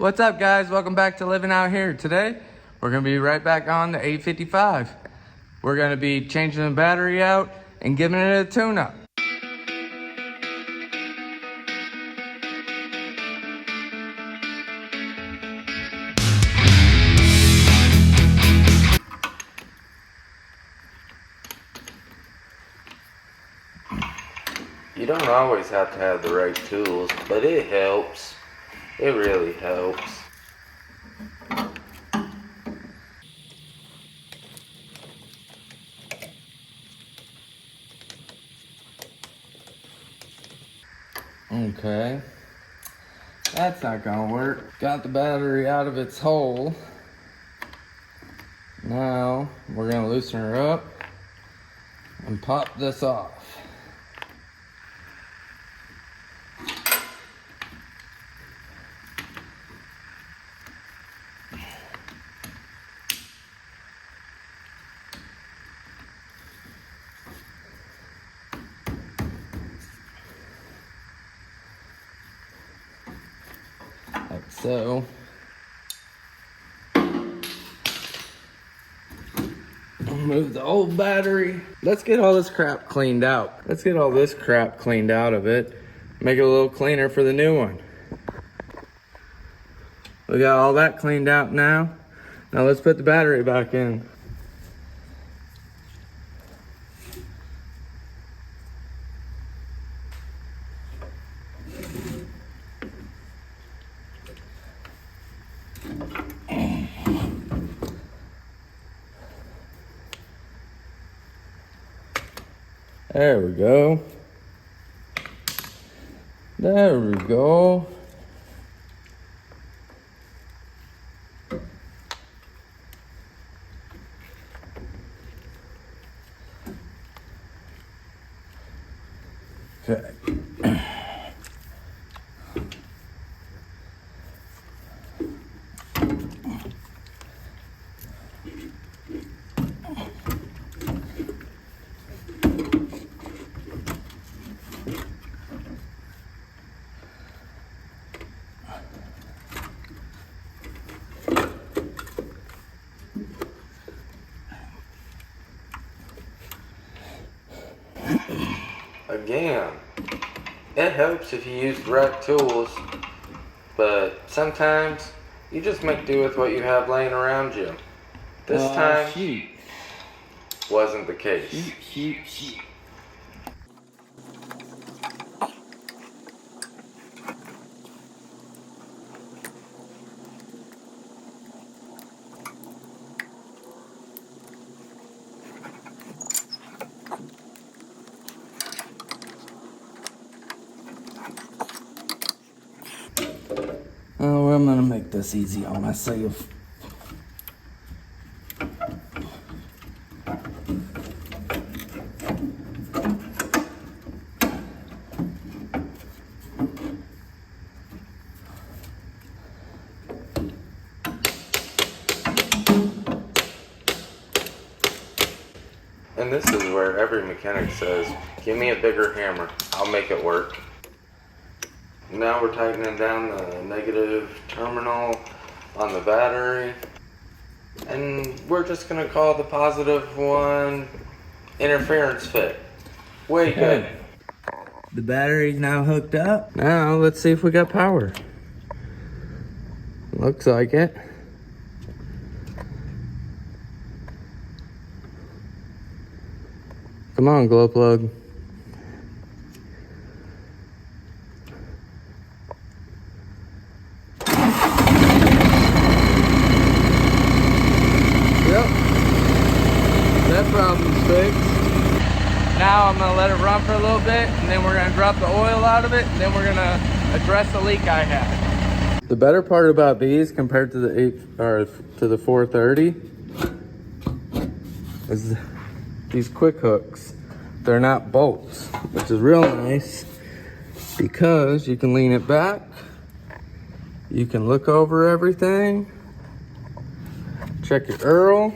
What's up, guys? Welcome back to Living Out Here. Today, we're going to be right back on the 855. We're going to be changing the battery out and giving it a tune-up. You don't always have to have the right tools, but it helps. It really helps. Okay, that's not gonna work. Got the battery out of its hole. Now we're gonna loosen her up and pop this off. Like so. Move the old battery. Let's get all this crap cleaned out. Let's get all this crap cleaned out of it. Make it a little cleaner for the new one. We got all that cleaned out now. Now let's put the battery back in. There we go. There we go. Okay. Again, it helps if you use the right tools, but sometimes you just make do with what you have laying around you. This time wasn't the case. Oh, I'm gonna make this easy on myself. And this is where every mechanic says, give me a bigger hammer, I'll make it work. Now we're tightening down the negative terminal on the battery. And we're just gonna call the positive one interference fit. Way good. The battery's now hooked up. Now let's see if we got power. Looks like it. Come on, glow plug. Yep, that problem's fixed. Now I'm gonna let it run for a little bit, and then we're gonna drop the oil out of it, and then we're gonna address the leak I had. The better part about these compared to the 430 is these quick hooks. They're not bolts, which is real nice because you can lean it back, you can look over everything, check your Earl,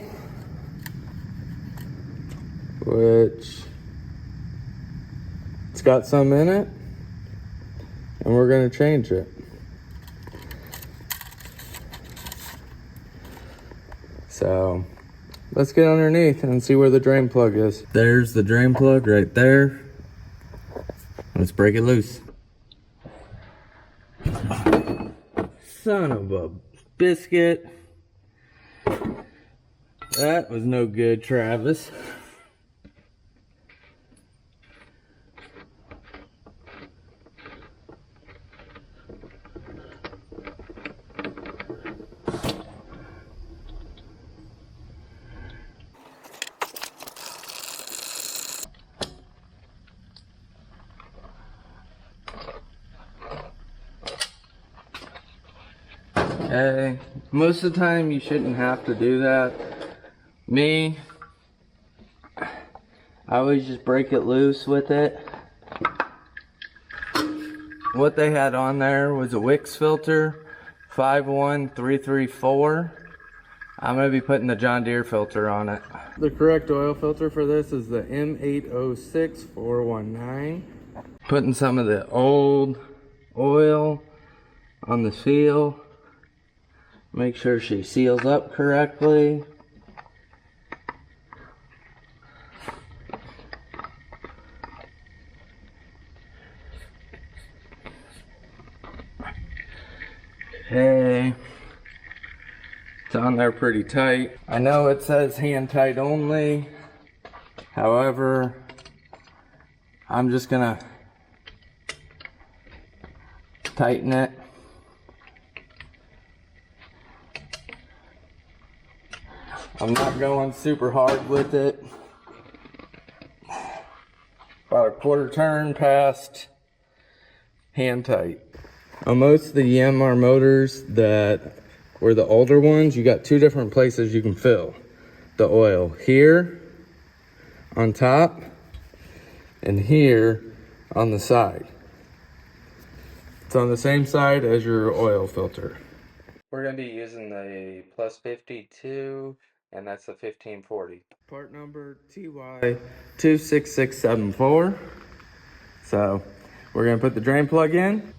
which it's got some in it, and we're gonna change it. So let's get underneath and see where the drain plug is. There's the drain plug right there. Let's break it loose. Son of a biscuit. That was no good, Travis. Okay, most of the time you shouldn't have to do that. Me, I always just break it loose with it. What they had on there was a Wix filter, 51334. I'm going to be putting the John Deere filter on it. The correct oil filter for this is the M806419. Putting some of the old oil on the seal. Make sure she seals up correctly. Okay. It's on there pretty tight. I know it says hand tight only. However, I'm just gonna tighten it. I'm not going super hard with it. About a quarter turn past hand tight. On most of the Yanmar motors that were the older ones, you got two different places you can fill the oil. Here on top and here on the side. It's on the same side as your oil filter. We're going to be using the Plus 52, and that's the 1540. Part number TY26674. So we're going to put the drain plug in.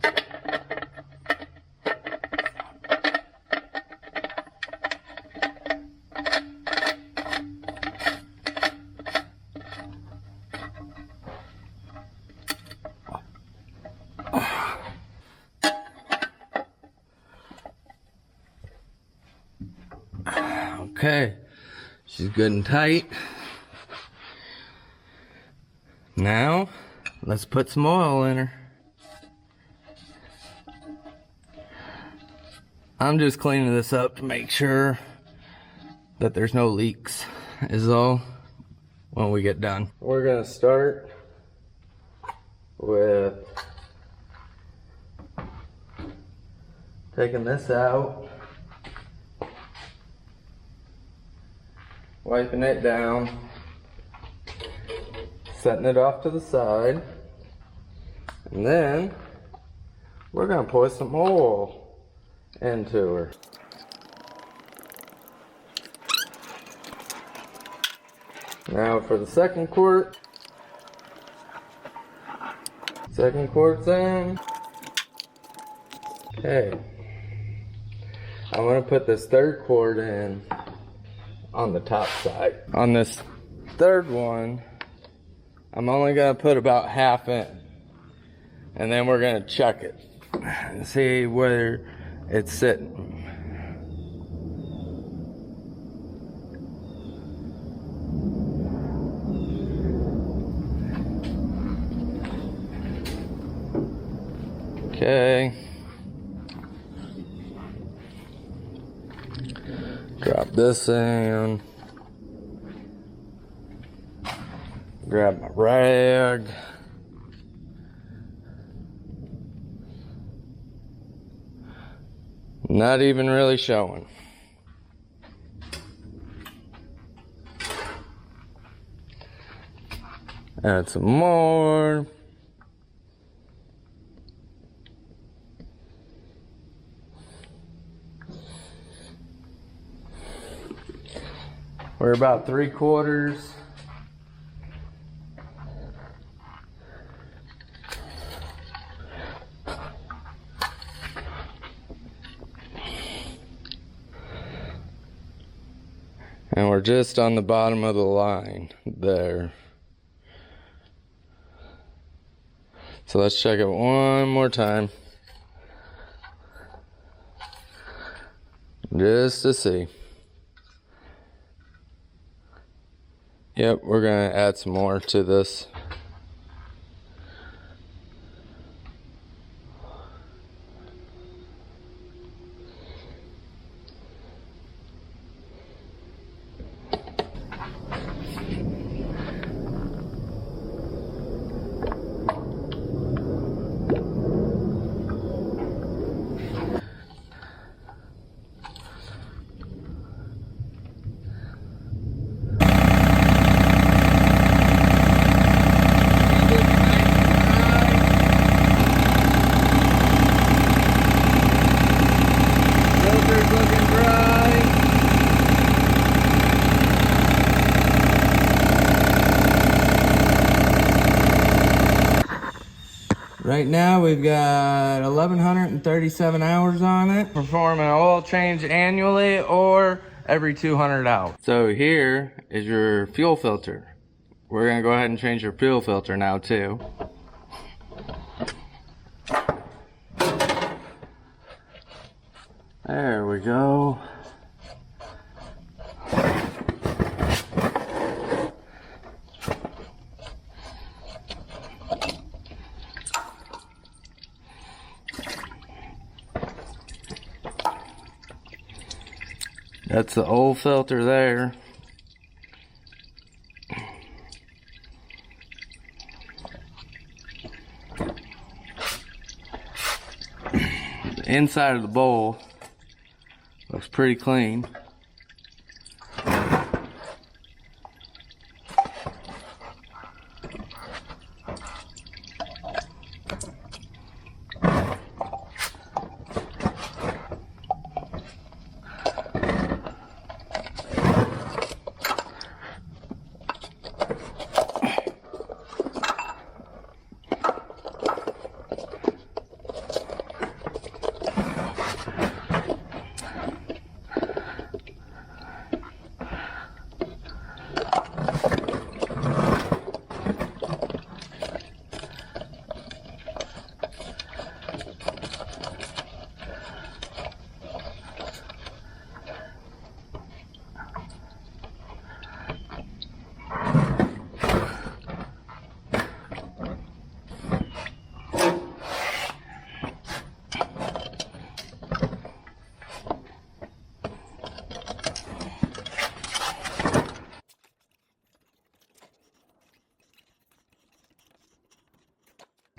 Okay, she's good and tight. Now, let's put some oil in her. I'm just cleaning this up to make sure that there's no leaks, is all, when we get done. We're gonna start with taking this out. Wiping it down, setting it off to the side, and then we're going to pour some oil into her. Now for the second quart. Second quart's in. Okay. I'm going to put this third quart in on the top side. On this third one, I'm only gonna put about half in, and then we're gonna check it and see where it's sitting. Okay. Drop this in. Grab my rag. Not even really showing. Add some more. We're about 3/4. And we're just on the bottom of the line there. So let's check it one more time. Just to see. Yep, we're gonna add some more to this. Right now we've got 1,137 hours on it. Perform an oil change annually or every 200 hours. So here is your fuel filter. We're gonna go ahead and change your fuel filter now too. There we go. That's the old filter there. The inside of the bowl looks pretty clean.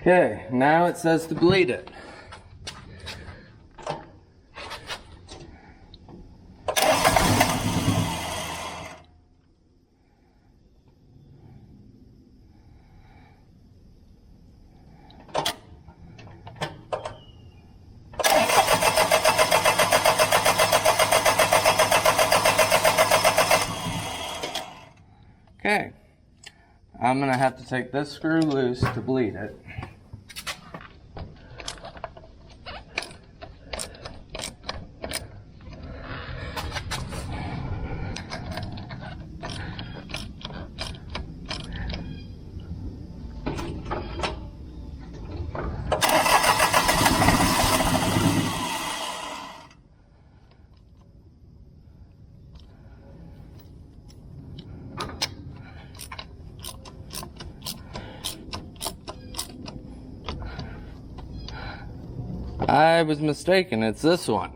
Okay, now it says to bleed it. Okay, I'm gonna have to take this screw loose to bleed it. I was mistaken, it's this one.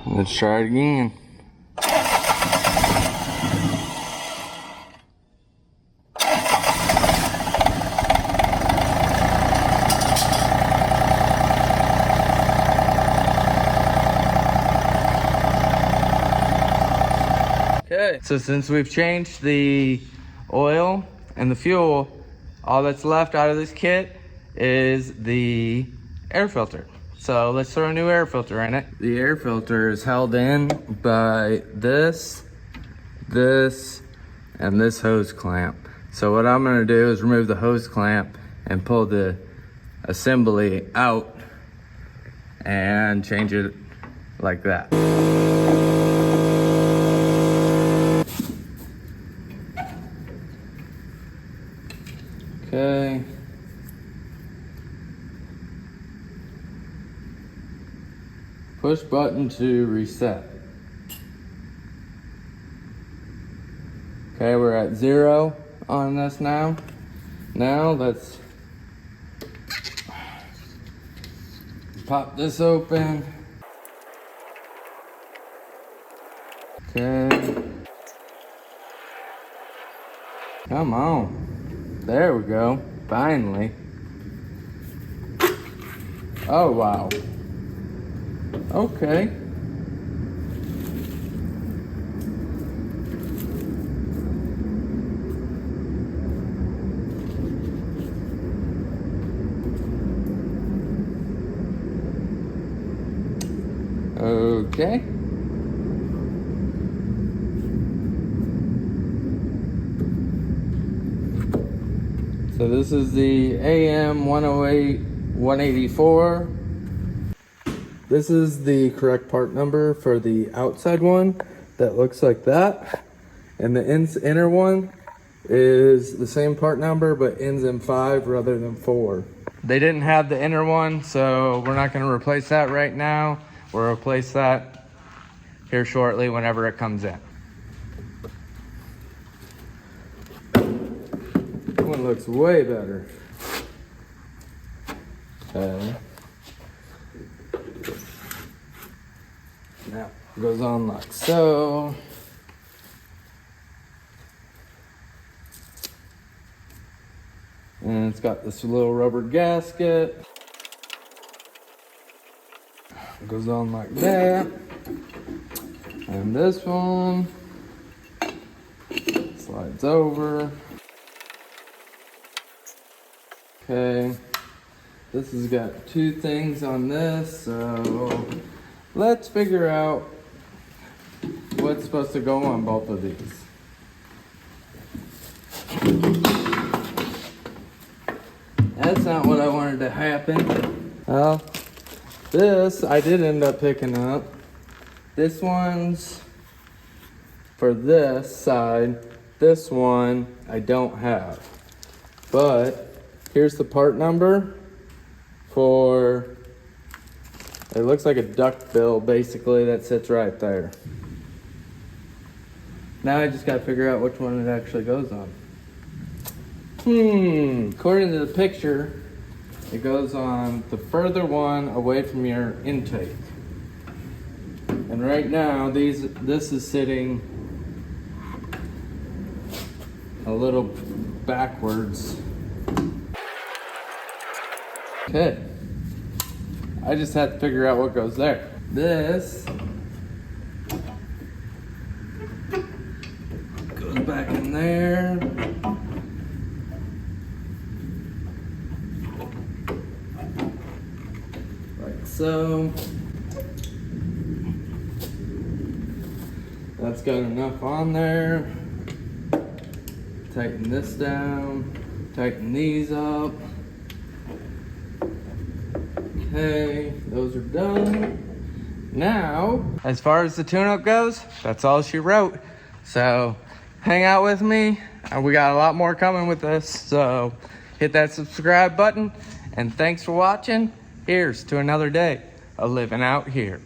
Let's try it again. Okay, so since we've changed the oil And the fuel, all that's left out of this kit is the air filter. So let's throw a new air filter in it. The air filter is held in by this, and this hose clamp. So what I'm gonna do is remove the hose clamp and pull the assembly out and change it like that. Okay. Push button to reset. Okay, we're at 0 on this now. Now let's pop this open. Okay. Come on. There we go. Finally. Oh, wow. Okay. Okay. So this is the AM 108 184. This is the correct part number for the outside one that looks like that. And the inner one is the same part number but ends in 5 rather than 4. They didn't have the inner one, so we're not going to replace that right now. We'll replace that here shortly whenever it comes in. That one looks way better. Okay. Now it goes on like so. And it's got this little rubber gasket. It goes on like that. And this one slides over. Okay. This has got 2 things on this, so let's figure out what's supposed to go on both of these. That's not what I wanted to happen. Well, this I did end up picking up. This one's for this side. This one I don't have. But here's the part number for, it looks like a duck bill basically that sits right there. Now I just gotta figure out which one it actually goes on. According to the picture, it goes on the further one away from your intake. And right now, this is sitting a little backwards. Okay. I just had to figure out what goes there. This goes back in there. Like so. That's got enough on there. Tighten this down. Tighten these up. Okay, those are done. Now, as far as the tune-up goes, that's all she wrote. So, hang out with me. We got a lot more coming with this. So, hit that subscribe button. And thanks for watching. Here's to another day of living out here.